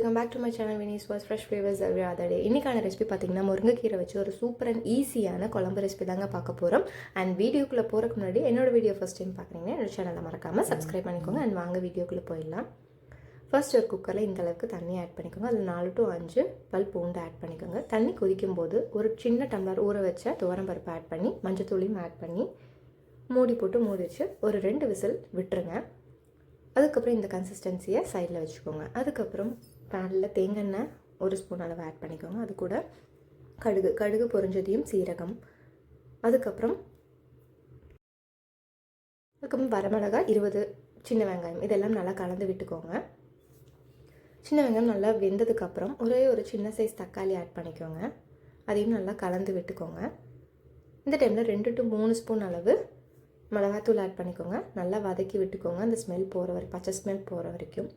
Welcome back to my channel Vinny's was fresh flavours every other day. இன்றைக்கான recipe பார்த்திங்கன்னா முருங்கைக்கீரை வச்சு ஒரு சூப்பர் அண்ட் ஈஸியான குழம்பு ரெசிபி தாங்க பார்க்க போகிறோம். அண்ட் வீடியோக்குள்ளே போகிறதுக்கு முன்னாடி என்னோட வீடியோ ஃபஸ்ட் டைம் பார்க்குறீங்கன்னா என்னோட சேனலை மறக்காமல் சப்ஸ்கிரைப் பண்ணிக்கோங்க. அண்ட் வாங்க வீடியோக்குள்ளே போயிடலாம். ஃபர்ஸ்ட் ஒரு குக்கரில் இந்த அளவுக்கு தண்ணி ஆட் பண்ணிக்கோங்க. அதில் 4 to 5 பல் பூண்டு ஆட் பண்ணிக்கோங்க. தண்ணி கொதிக்கும் போது ஒரு சின்ன டம்ளர் ஊற வச்ச துவரம் பருப்பு ஆட் பண்ணி மஞ்சத்தூளையும் ஆட் பண்ணி மூடி வச்சு ஒரு 2 விசில் விட்டுருங்க. அதுக்கப்புறம் இந்த கன்சிஸ்டன்சியை சைடில் வச்சுக்கோங்க. அதுக்கப்புறம் பேனில் தேங்காய் எண்ணெய் 1 ஸ்பூன் அளவு ஆட் பண்ணிக்கோங்க. அது கூட கடுகு பொரிஞ்சதையும் சீரகம், அதுக்கப்புறம் வரமிளகாய் 20 சின்ன வெங்காயம் இதெல்லாம் நல்லா கலந்து விட்டுக்கோங்க. சின்ன வெங்காயம் நல்லா வெந்ததுக்கப்புறம் ஒரு சின்ன சைஸ் தக்காளி ஆட் பண்ணிக்கோங்க. அதையும் நல்லா கலந்து விட்டுக்கோங்க. இந்த டைமில் 2 to 3 ஸ்பூன் அளவு மிளகாத்தூள் ஆட் பண்ணிக்கோங்க. நல்லா வதக்கி விட்டுக்கோங்க, அந்த ஸ்மெல் போகிற வரைக்கும், பச்சை ஸ்மெல் போகிற வரைக்கும்.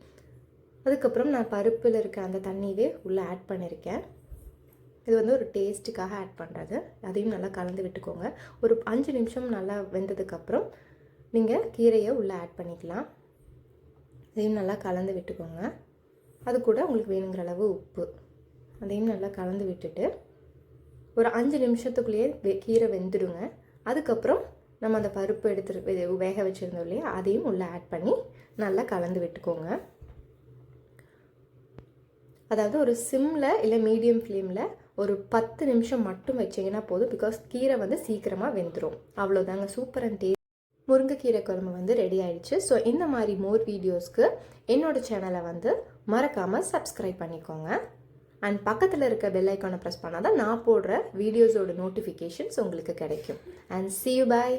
அதுக்கப்புறம் நான் பருப்பில் இருக்க அந்த தண்ணியவே உள்ளே ஆட் பண்ணியிருக்கேன். இது ஒரு டேஸ்ட்டுக்காக ஆட் பண்ணுறது. அதையும் நல்லா கலந்து விட்டுக்கோங்க. ஒரு 5 நிமிஷம் நல்லா வெந்ததுக்கப்புறம் நீங்கள் கீரையை உள்ளே ஆட் பண்ணிக்கலாம். அதையும் நல்லா கலந்து விட்டுக்கோங்க. அது கூட உங்களுக்கு வேணுங்கிற அளவு உப்பு, அதையும் நல்லா கலந்து விட்டுட்டு ஒரு 5 நிமிஷத்துக்குள்ளேயே கீரை வெந்துடுங்க. அதுக்கப்புறம் நம்ம அந்த பருப்பு எடுத்து வேக வச்சுருந்தோம் இல்லையா, அதையும் உள்ளே ஆட் பண்ணி நல்லா கலந்து விட்டுக்கோங்க. அதாவது ஒரு சிம்மில் இல்லை மீடியம் ஃப்ளேமில் ஒரு 10 நிமிஷம் மட்டும் வச்சிங்கன்னா போதும். பிகாஸ் கீரை சீக்கிரமாக வெந்துடும். அவ்வளோதாங்க, சூப்பர் அண்ட் டேஸ்ட் முருங்கைக்கீரை குழம்பு ரெடி ஆயிடுச்சு. ஸோ இந்த மாதிரி மோர் வீடியோஸ்க்கு என்னோட சேனலை மறக்காமல் சப்ஸ்கிரைப் பண்ணிக்கோங்க. அண்ட் பக்கத்தில் இருக்க பெல் ஐக்கானை ப்ரெஸ் பண்ணால் தான் நான் போடுற வீடியோஸோட நோட்டிஃபிகேஷன்ஸ் உங்களுக்கு கிடைக்கும். And see you, bye.